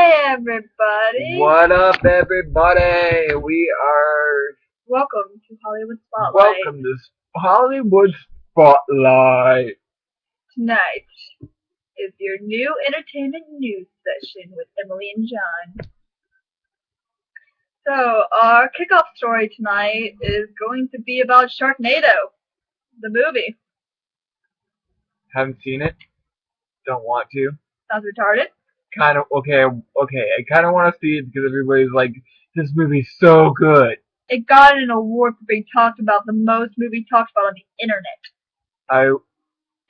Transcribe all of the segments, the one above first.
Hey everybody! What up, everybody? We are Welcome to Hollywood Spotlight. welcome to Hollywood Spotlight. Tonight is your new entertainment news session with Emily and John. So, our kickoff story tonight is going to be about Sharknado, the movie. Haven't seen it. Don't want to. Sounds retarded. Kind of okay. I kind of want to see it because everybody's like, this movie's so good. It got an award for being talked about, the most movie talked about on the internet. I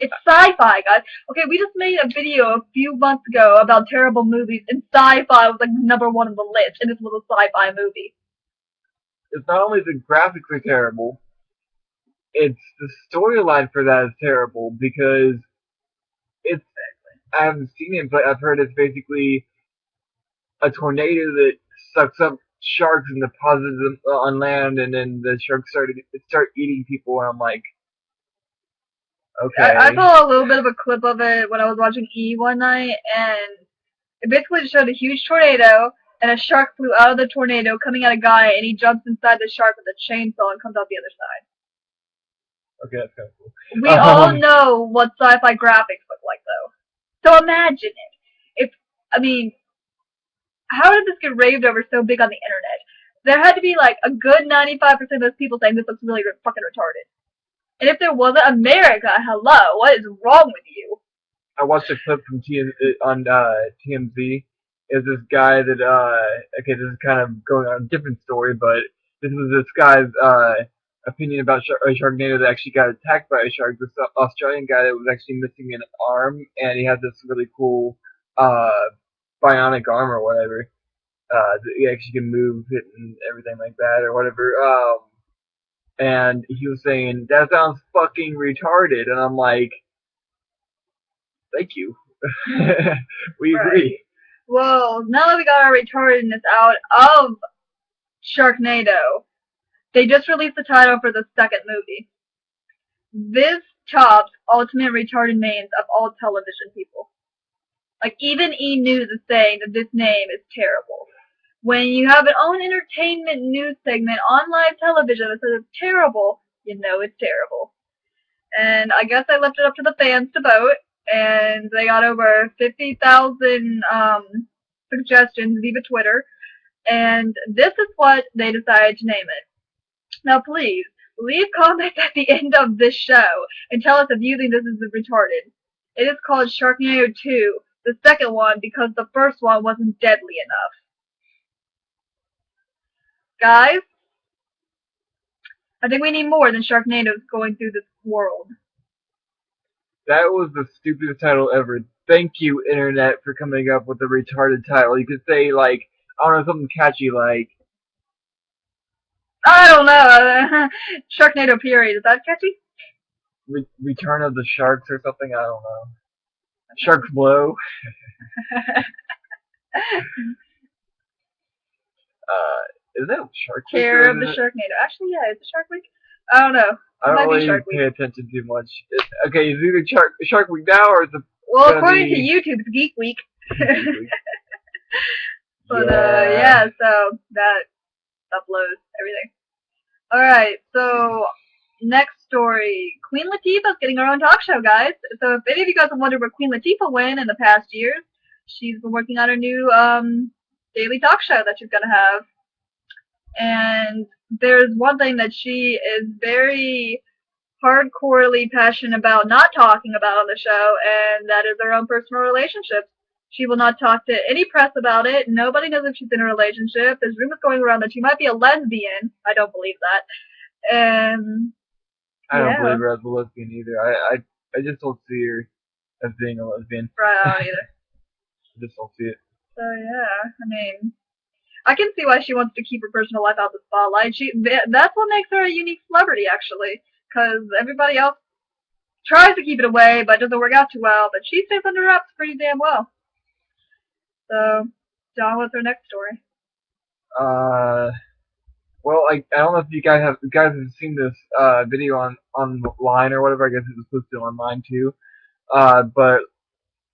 It's sci-fi, guys. Okay, we just made a video a few months ago about terrible movies, and sci-fi was like number one on the list, and this was a sci-fi movie. It's not only the graphics are terrible, it's the storyline for that is terrible because it's. I haven't seen it, but I've heard it's basically a tornado that sucks up sharks and deposits them on land, and then the sharks start eating people. And I'm like, I okay, saw a little bit of a clip of it when I was watching E one night, and it basically showed a huge tornado, and a shark flew out of the tornado, coming at a guy, and he jumps inside the shark with a chainsaw and comes out the other side. okay, that's kind of cool. We all know what sci-fi graphics look like, though. So imagine it. I mean, how did this get raved over so big on the internet? There had to be like a good 95% of those people saying this looks really fucking retarded. And if there wasn't, America, hello, what is wrong with you? I watched a clip from on TMZ. Is this guy that okay, this is kind of going on a different story, but this was this guy's opinion about a Sharknado that actually got attacked by a shark. This Australian guy that was actually missing an arm, and he had this really cool uh bionic arm or whatever. That he actually can move it and everything like that or whatever. And he was saying that sounds fucking retarded, and I'm like, thank you. We Right. agree. Well, now that we got our retardedness out of Sharknado, they just released the title for the second movie. This tops ultimate retarded names of all television people. Like, even E! News is saying that this name is terrible. When you have an own entertainment news segment on live television that says it's terrible, you know it's terrible. And I guess I left it up to the fans to vote, and they got over 50,000 suggestions via Twitter, and this is what they decided to name it. Now, please leave comments at the end of this show and tell us if you think this is retarded. It is called Sharknado 2, the second one, because the first one wasn't deadly enough. Guys, I think we need more than Sharknadoes going through this world. That was the stupidest title ever. Thank you, Internet, for coming up with a retarded title. You could say, like, I don't know, something catchy like I don't know. Sharknado period. Is that catchy? Return of the Sharks or something. I don't know. Sharks Blow. Is that Shark Week? Care of the Sharknado. Actually, yeah, it's a Shark Week. I don't know. I don't really pay attention too much. Okay, is it either Shark Week now or is it? Well, according to YouTube, it's Geek Week. But yeah, so that uploads everything. All right, so next story. Queen Latifah's getting her own talk show, guys. So if any of you guys have wondered where Queen Latifah went in the past years, she's been working on her new daily talk show that she's gonna have. And there's one thing that she is very hardcorely passionate about not talking about on the show, and that is her own personal relationships. She will not talk to any press about it. Nobody knows if she's in a relationship. There's rumors going around that she might be a lesbian. I don't believe that. And I don't believe her as a lesbian either. I just don't see her as being a lesbian. Right, I don't either. I just don't see it. So yeah, I mean, I can see why she wants to keep her personal life out of the spotlight. That's what makes her a unique celebrity, actually, because everybody else tries to keep it away, but it doesn't work out too well. But she stays under wraps pretty damn well. So, John, what's our next story? Well, I don't know if you guys have seen this video online or whatever. I guess it was posted online too. But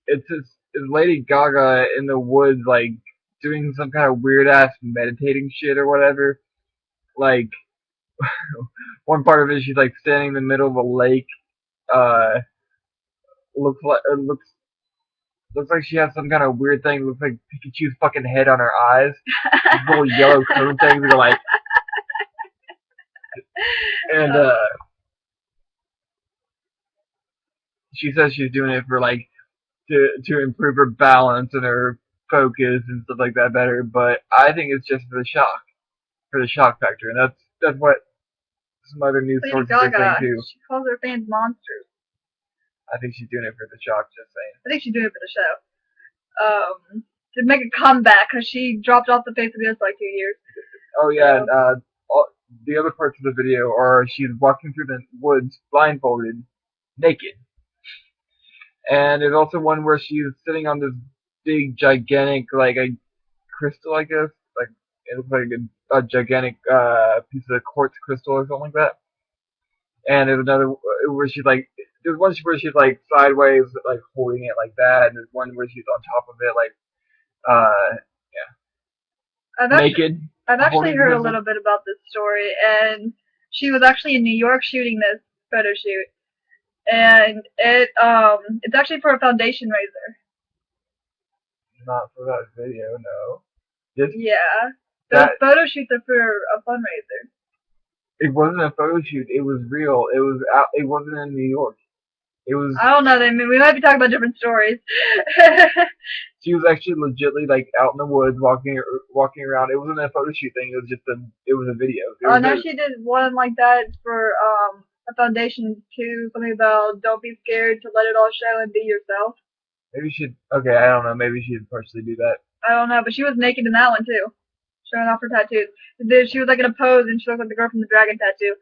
it's this Lady Gaga in the woods, like doing some kind of weird ass meditating shit or whatever. Like one part of it, she's like standing in the middle of a lake. Uh, looks like she has some kind of weird thing. Looks like Pikachu's fucking head on her eyes. These little yellow cone things that are like, and she says she's doing it for like to improve her balance and her focus and stuff like that better. But I think it's just for the shock factor, and that's what some other news Lady sources are saying Gaga, too. she calls her fans monsters. I think she's doing it for the shock. Just saying. I think she's doing it for the show. To make a comeback, because she dropped off the face of the earth for like 2 years. Oh yeah, and the other parts of the video are she's walking through the woods blindfolded, naked. And there's also one where she's sitting on this big, gigantic, like a crystal, I guess. Like it looks like a gigantic piece of quartz crystal or something like that. And there's another where she's like, there's one where she's like sideways, like holding it like that, and there's one where she's on top of it, like naked. I've actually holding heard a crystal. little bit about this story, and she was actually in New York shooting this photo shoot, and it's actually for a foundation raiser. Not for that video, no. This Yeah, those that photo shoots are for a fundraiser. it wasn't a photo shoot. It was real. It was out. It wasn't in New York. It was. I don't know. I mean, we might be talking about different stories. She was actually legitly like out in the woods walking around. It wasn't a photo shoot thing. It was just it was a video. Oh no, she did one like that for a foundation too. Something about don't be scared to let it all show and be yourself. Maybe she'd. Okay, I don't know. Maybe she'd partially do that. I don't know, but she was naked in that one too, showing off her tattoos. She was like in a pose, and she looked like the girl from the dragon tattoo.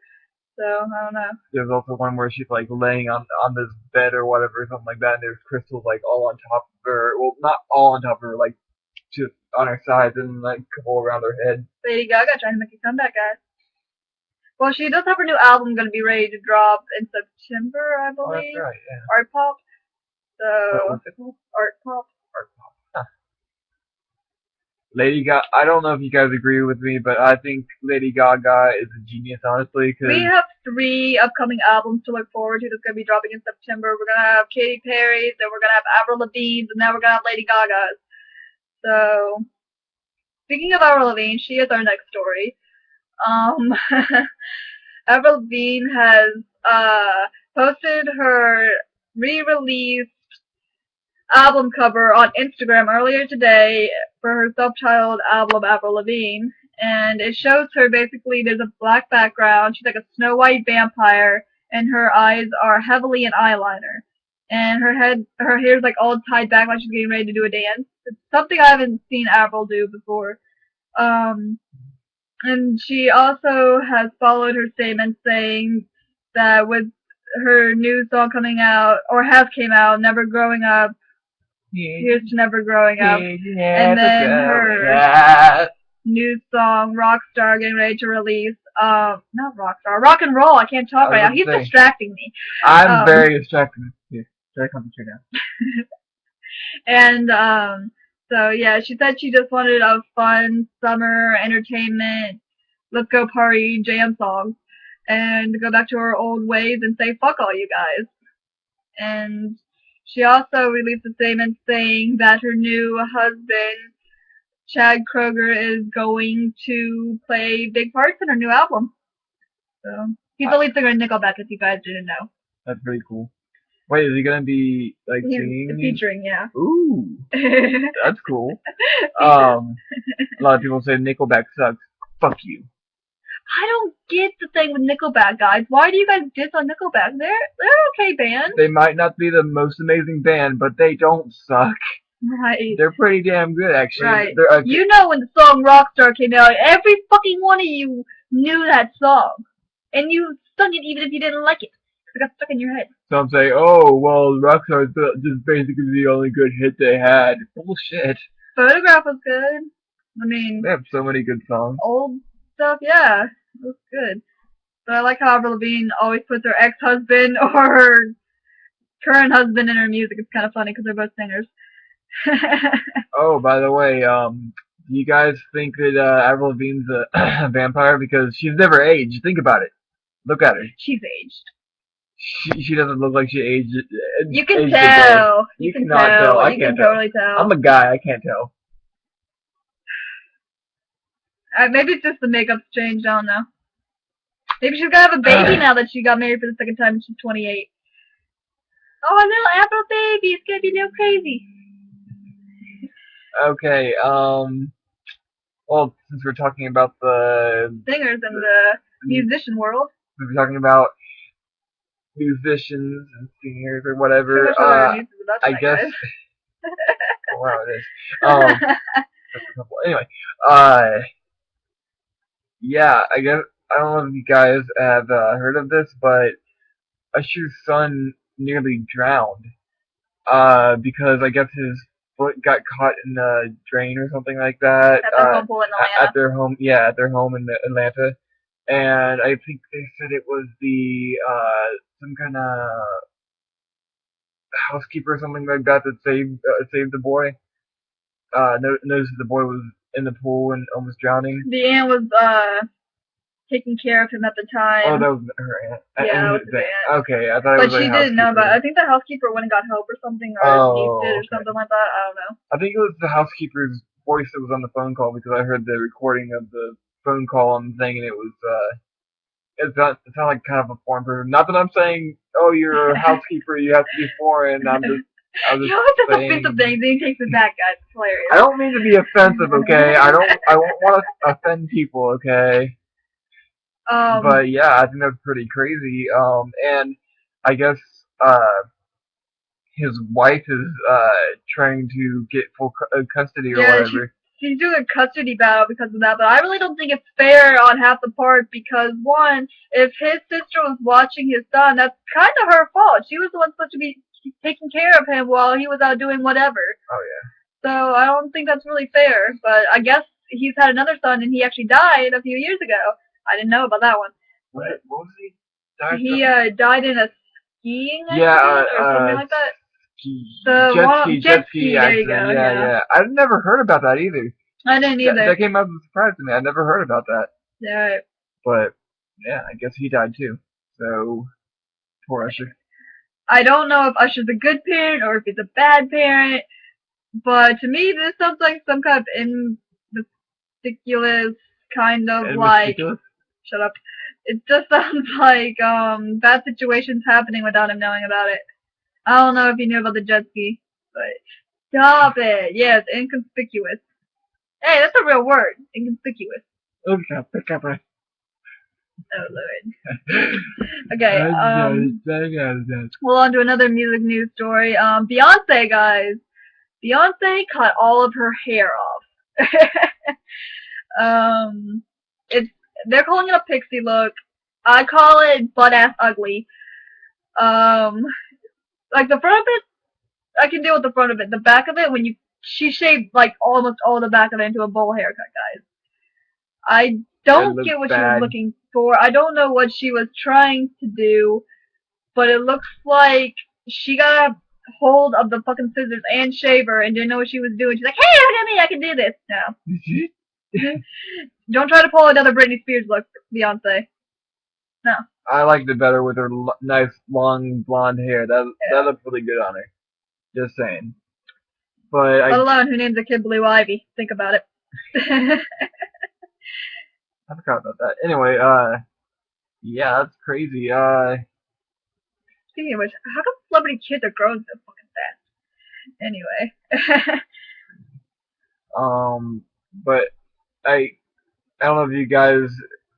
So I don't know. There's also one where she's like laying on this bed or whatever, something like that, and there's crystals like all on top of her. Well, not all on top of her, like just on her sides and like a couple around her head. Lady Gaga trying to make a comeback, guys. Well, she does have her new album going to be ready to drop in September, I Oh, believe. that's right. Yeah. Art Pop. So What's it called? Art Pop. Art Pop. Huh. Lady Gaga. I don't know if you guys agree with me, but I think Lady Gaga is a genius, honestly. Cause We have 3 upcoming albums to look forward to that's going to be dropping in September. We're going to have Katy Perry's, then we're going to have Avril Lavigne's, and then we're going to have Lady Gaga's. So, speaking of Avril Lavigne, she is our next story. Avril Lavigne has posted her re-released album cover on Instagram earlier today for her self-titled album Avril Lavigne, and it shows her basically there's a black background. She's like a Snow White vampire, and her eyes are heavily in eyeliner, and her hair's like all tied back like she's getting ready to do a dance. It's something I haven't seen Avril do before. And she also has followed her statement saying that with her new song coming out, or has came out, Never Growing Up, here's to Never Growing Up, and then her new song, Rockstar, getting ready to release, not Rockstar, Rock and Roll, I can't talk right now, he's distracting me. I'm very distracted. Here, try to concentrate now. And, so yeah, she said she just wanted a fun summer entertainment, let's go party jam song, and go back to her old ways and say fuck all you guys. And she also released a statement saying that her new husband, Chad Kroeger, is going to play big parts in her new album. So he's the lead singer in Nickelback, if you guys didn't know. That's pretty cool. Wait, is he gonna be like singing? Featuring, yeah. Ooh, that's cool. A lot of people say Nickelback sucks. Fuck you. I don't get the thing with Nickelback, guys. Why do you guys diss on Nickelback? They're okay band. They might not be the most amazing band, but they don't suck. Right. They're pretty damn good, actually. Right. Okay. You know when the song Rockstar came out, every fucking one of you knew that song. And you sung it even if you didn't like it. It got stuck in your head. Some say, oh, well, Rockstar is just basically the only good hit they had. Bullshit. Photograph was good. I mean, They have so many good songs. Old stuff, yeah. It was good. But I like how Avril Lavigne always puts her ex-husband or her current husband in her music. It's kind of funny because they're both singers. Oh, by the way, Do you guys think that Avril Lavigne's a vampire because she's never aged? Think about it. Look at her. She's aged. She doesn't look like she aged. You can aged a day. tell. You can cannot tell. I You can't can totally tell. I'm a guy. I can't tell. Maybe it's just the makeup's changed. I don't know. Maybe she's gonna have a baby now that she got married for the second time and she's 28. Oh, a little Avril baby. It's gonna be a little crazy. Okay. Well, since we're talking about the Singers in the musician world. Since we're talking about musicians and singers or whatever, I guess. Wow, it is. Just a couple. Anyway, yeah, I guess I don't know if you guys have heard of this, but Usher's son nearly drowned. Because I guess his foot got caught in the drain or something like that. At their home pool in Atlanta. At their home, yeah, at their home in Atlanta. And I think they said it was the some kind of housekeeper or something like that that saved the boy. Noticed the boy was in the pool and almost drowning. The aunt was taking care of him at the time. Oh, that was her aunt. Yeah, that was his aunt. Okay, I thought it was. But she didn't know about it. I think the housekeeper went and got help or something, or escaped it or something like that. I don't know. I think it was the housekeeper's voice that was on the phone call because I heard the recording of the phone call on the thing, and it was it sounded like kind of a foreign person. Not that I'm saying, oh, you're a housekeeper, you have to be foreign. I was you always have offensive things, and he takes it back, guys. It's hilarious. I don't mean to be offensive, okay? I don't want to offend people, okay? But yeah, I think that's pretty crazy. And I guess his wife is trying to get full custody or whatever. She's doing a custody battle because of that, but I really don't think it's fair on half the part because, one, if his sister was watching his son, that's kind of her fault. She was the one supposed to be taking care of him while he was out doing whatever. Oh, yeah. So I don't think that's really fair, but I guess he's had another son and he actually died a few years ago. I didn't know about that one. What was he? He died in a skiing accident or something like that. Jet ski there you go. Yeah. I've never heard about that either. I didn't either. That came as a surprise to me. I never heard about that. Yeah. But yeah, I guess he died too. So poor Usher. I don't know if Usher's a good parent or if he's a bad parent, but to me this sounds like some kind of ridiculous kind of like. Shut up. It just sounds like bad situations happening without him knowing about it. I don't know if you knew about the jet ski, but stop it. Yes, inconspicuous. Hey, that's a real word. Inconspicuous. Okay. Oh, Lord. Okay, well, on to another music news story. Beyonce, guys. Beyonce cut all of her hair off. They're calling it a pixie look. I call it butt-ass ugly. Like the front of it, I can deal with the front of it. The back of it, she shaved like almost all the back of it into a bowl haircut, guys. I don't get what she was looking for. I don't know what she was trying to do, but it looks like she got a hold of the fucking scissors and shaver and didn't know what she was doing. She's like, hey, look at me, I can do this now. Don't try to pull another Britney Spears look, Beyonce. No. I liked it better with her nice long blonde hair. That looked really good on her. Just saying. But let alone who names a kid Blue Ivy. Think about it. I forgot about that. Anyway, yeah, that's crazy. Speaking of which, how come celebrity kids are growing so fucking fast? Anyway. But I don't know if you guys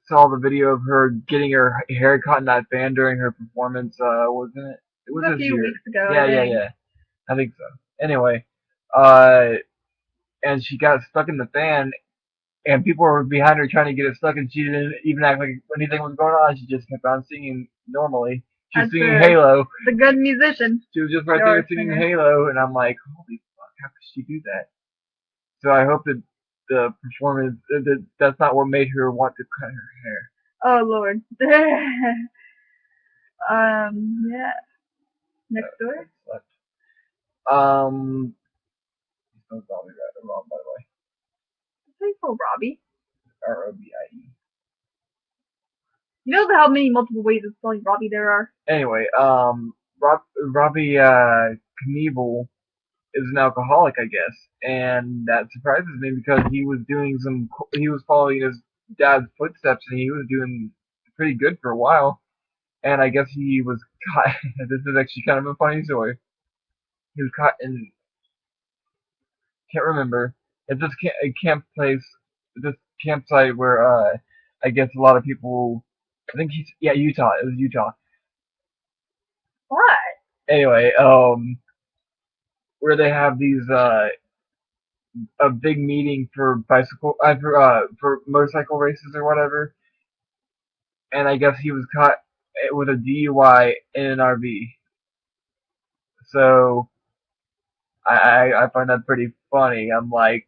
saw the video of her getting her hair caught in that fan during her performance. Wasn't it? It was a few weeks ago. Yeah. I think so. Anyway, and she got stuck in the fan, and people were behind her trying to get it stuck, and she didn't even act like anything was going on. She just kept on singing normally. She was singing Halo. The good musician. She was just right there singing Halo, and I'm like, holy fuck, how could she do that? So I hope that the performance, that's not what made her want to cut her hair. Oh, Lord. Yeah. Next story? Don't call me that wrong, by the way. How do you spell Robbie? Robie. You know how many multiple ways of spelling Robbie there are? Anyway, Robbie Knievel is an alcoholic, I guess, and that surprises me because he was following his dad's footsteps, and he was doing pretty good for a while. And I guess he was caught. This is actually kind of a funny story. He was caught in, can't remember. It's this this campsite where I guess a lot of people. I think Utah. It was Utah. What? Anyway, where they have these a big meeting for for motorcycle races or whatever, and I guess he was caught with a DUI in an RV. So I find that pretty funny. I'm like,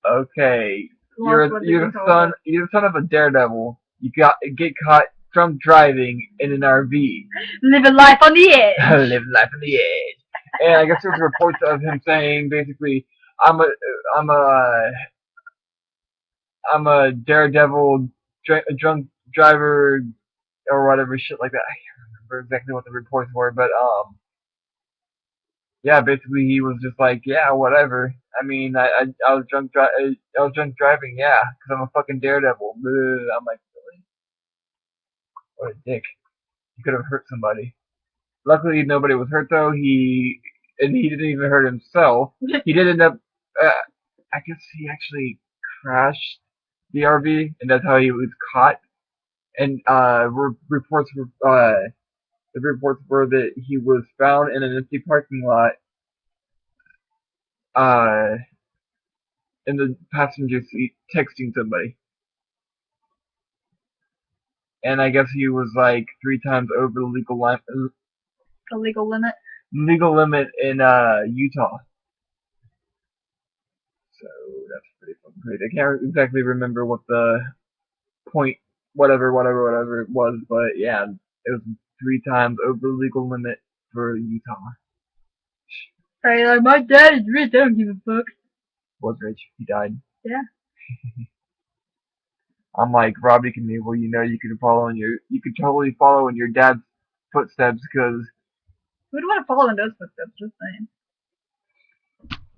okay, you're the son of a daredevil. You get caught drunk driving in an RV. Living life on the edge. Living life on the edge. And I guess there's reports of him saying basically, I'm a daredevil drunk driver or whatever shit like that. I can't remember exactly what the reports were, but yeah, basically he was just like, yeah, whatever. I mean, I was drunk driving, yeah, because I'm a fucking daredevil. I'm like, really? What a dick. He could have hurt somebody. Luckily, nobody was hurt though. He didn't even hurt himself. He did end up. I guess he actually crashed the RV, and that's how he was caught. And reports were the reports were that he was found in an empty parking lot, in the passenger seat, texting somebody. And I guess he was like 3 times over the legal limit. The legal limit. Legal limit in Utah. So that's pretty fucking great. I can't exactly remember what the point, whatever it was, but yeah, it was 3 times over the legal limit for Utah. Right, like my dad is rich. I don't give a fuck. Was rich. He died. Yeah. I'm like Robbie Knievel. You could totally follow in your dad's footsteps because who'd want to follow in those footsteps? Just saying.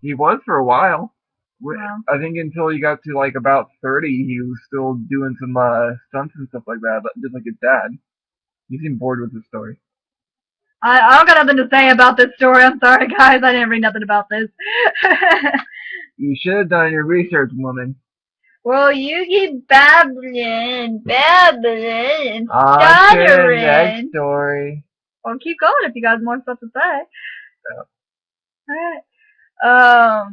He was for a while. Wow. I think until he got to like about 30, he was still doing some stunts and stuff like that, just like his dad. You seem bored with the story. I don't got nothing to say about this story. I'm sorry, guys. I didn't read nothing about this. You should have done your research, woman. Well, you keep babbling, stuttering. Next story. Well, keep going if you got more stuff to say. Yeah. Alright.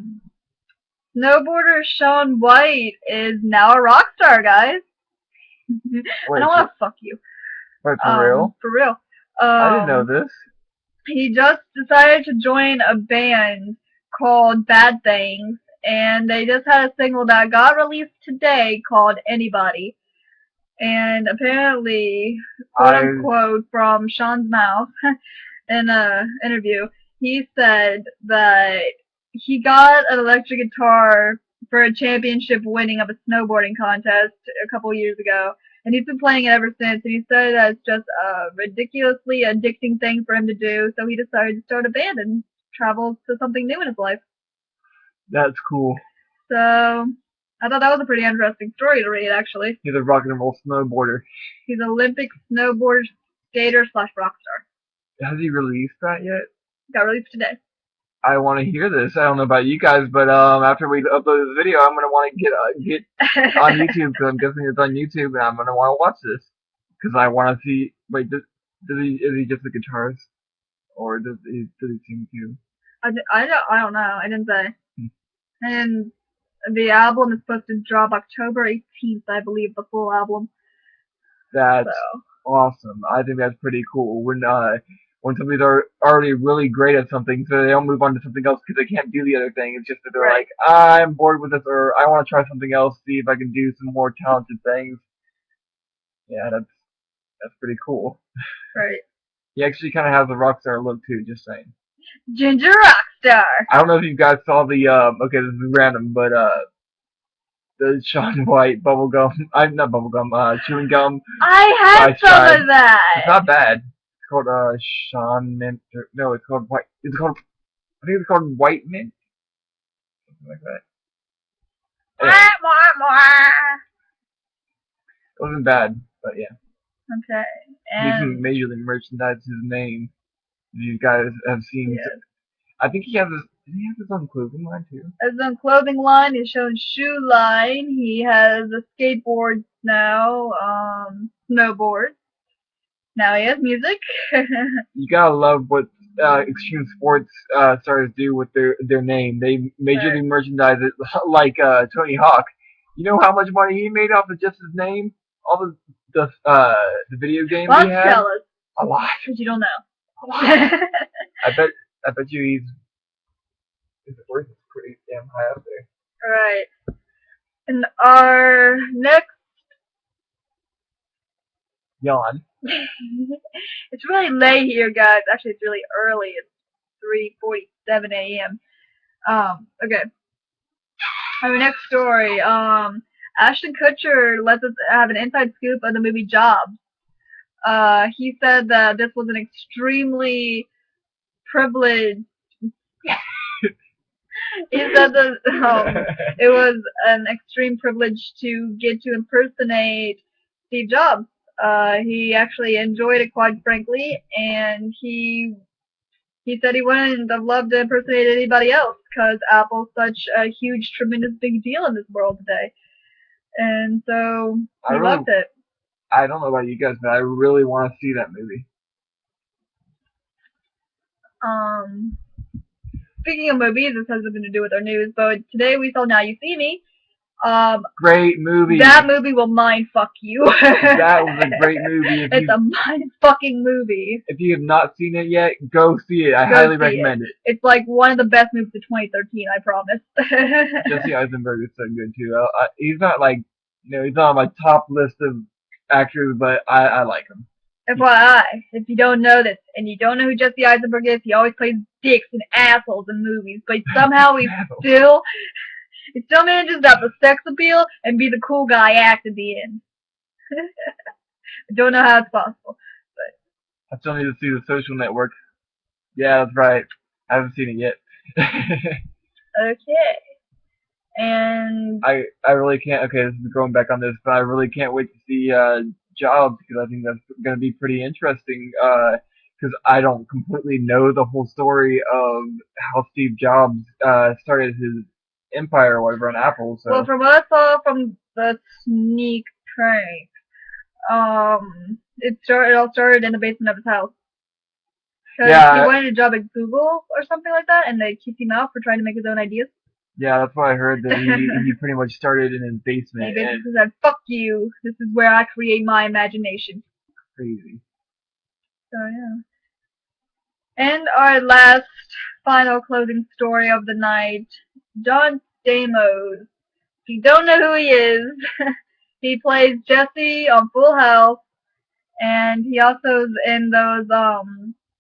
Snowboarder Shaun White is now a rock star, guys. Wait, I don't want to fuck you. Wait, for real? For real. I didn't know this. He just decided to join a band called Bad Things, and they just had a single that got released today called Anybody. And apparently, quote unquote, from Shaun's mouth in an interview, he said that he got an electric guitar for a championship winning of a snowboarding contest a couple years ago, and he's been playing it ever since, and he said that it's just a ridiculously addicting thing for him to do, so he decided to start a band and travel to something new in his life. That's cool. So, I thought that was a pretty interesting story to read, actually. He's a rock and roll snowboarder. He's an Olympic snowboarder, skater / rock star. Has he released that yet? Got released today. I want to hear this. I don't know about you guys, but after we upload this video, I'm gonna want to get on YouTube because I'm guessing it's on YouTube, and I'm gonna want to watch this because I want to see. Wait, is he just a guitarist, or does he sing too? I don't know. I didn't say. And the album is supposed to drop October 18th, I believe, the full album. That's awesome. I think that's pretty cool. When somebody's already really great at something, so they don't move on to something else because they can't do the other thing. It's just that they're like, I'm bored with this, or I want to try something else, see if I can do some more talented things. Yeah, that's pretty cool. Right. He actually kind of has a rock star look too. Just saying. Ginger Rockstar. I don't know if you guys saw the. Okay, this is random, but the Shaun White bubblegum. I'm not bubblegum. Chewing gum. I had Rice some tribe. of that. It's not bad. It's called Sean Mint. No, it's called White. It's called. I think it's called White Mint. Something like that. Yeah, it wasn't bad, but yeah. Okay. He can And majorly merchandise his name. These guys have seen. yes. I think he has his. Does he have his own clothing line too? As in clothing line, he's shown shoe line. He has a skateboard now, snowboard. Now he has music. You gotta love what extreme sports stars do with their name. They majorly merchandise it like Tony Hawk. You know how much money he made off of just his name? All the video games Well, he had? tell us, A lot. because you don't know. A lot. I bet you his worth is pretty damn high up there. Alright. And our next Yawn. it's really late here, guys. Actually, it's really early. It's 3:47 a.m. Okay. Our next story. Ashton Kutcher lets us have an inside scoop of the movie Jobs. He said that this was an extremely privileged. He said that it was an extreme privilege to get to impersonate Steve Jobs. He actually enjoyed it, quite frankly, and he said he wouldn't have loved to impersonate anybody else because Apple's such a huge, tremendous, big deal in this world today. And so he loved it. I don't know about you guys, but I really want to see that movie. Speaking of movies, this has nothing to do with our news, but today we saw Now You See Me. Great movie. That movie will mind fuck you. That was a great movie. It's a mind fucking movie. If you have not seen it yet, go see it. I highly recommend it. It's like one of the best movies of 2013, I promise. Jesse Eisenberg is so good too. He's not like, he's not on my top list of actors, but I like him. FYI, if you don't know this, and you don't know who Jesse Eisenberg is, he always plays dicks and assholes in movies, but somehow he still manages to have the sex appeal and be the cool guy act at the end. I don't know how it's possible, but I still need to see The Social Network. Yeah, that's right. I haven't seen it yet. Okay. And I really can't. Okay, this is going back on this, but I really can't wait to see Jobs because I think that's going to be pretty interesting. Because I don't completely know the whole story of how Steve Jobs started his empire or whatever on Apple. So. Well, from what I saw from the sneak peek, it all started in the basement of his house. Because he wanted a job at Google or something like that, and they kicked him out for trying to make his own ideas. Yeah, that's what I heard, that he pretty much started in his basement. He basically said, fuck you, this is where I create my imagination. Crazy. So, yeah. And our last, final closing story of the night, John Stamos. If you don't know who he is, he plays Jesse on Full House, and he also is in those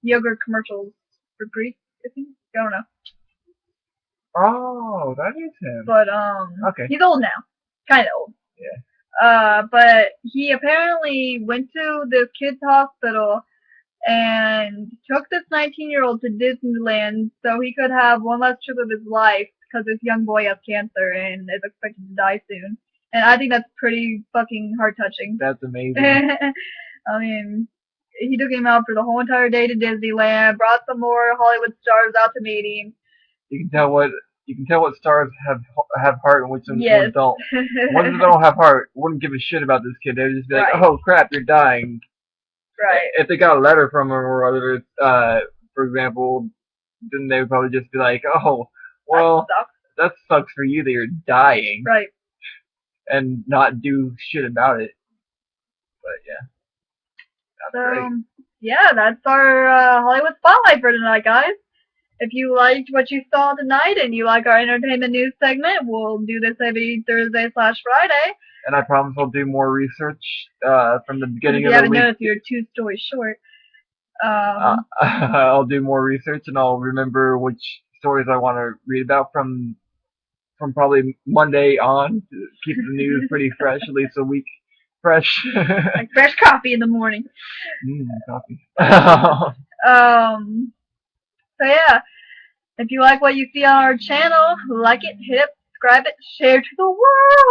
yogurt commercials for Greek, I think. I don't know. Oh, that is him. But okay. He's old now, kind of old. Yeah. But he apparently went to this kid's hospital and took this 19-year-old to Disneyland so he could have one last trip of his life because this young boy has cancer and is expected to die soon. And I think that's pretty fucking heart-touching. That's amazing. I mean, he took him out for the whole entire day to Disneyland, brought some more Hollywood stars out to meet him. You can tell what stars have heart and which ones don't. Ones that don't have heart wouldn't give a shit about this kid. They would just be like, oh crap, you're dying. Right. If they got a letter from him or other, for example, then they would probably just be like, oh, well, that sucks for you that you're dying. Right. And not do shit about it. But yeah. That's great. Yeah, that's our Hollywood Spotlight for tonight, guys. If you liked what you saw tonight and you like our entertainment news segment, we'll do this every Thursday/Friday. And I promise I'll do more research from the beginning of the week. If you haven't noticed, you're 2 stories short. I'll do more research and I'll remember which stories I want to read about from from probably Monday on to keep the news pretty fresh, at least a week fresh. Like fresh coffee in the morning. Coffee. So yeah, if you like what you see on our channel, like it, hit it, subscribe it, share to the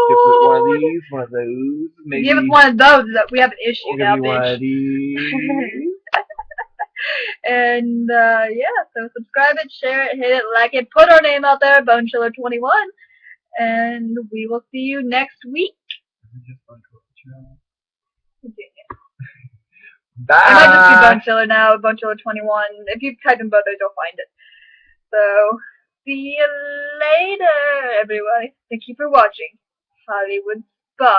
Give us one of world. these, one of those, maybe. Give us one of those that we have an issue We'll now, give you one bitch. of these. And yeah, so subscribe it, share it, hit it, like it, put our name out there, BoneChiller21, and we will see you next week. Bye. It might just be BoneChiller now, BoneChiller21. If you type in both those, you'll find it. So, see you later, everybody. Thank you for watching Hollywood Spas.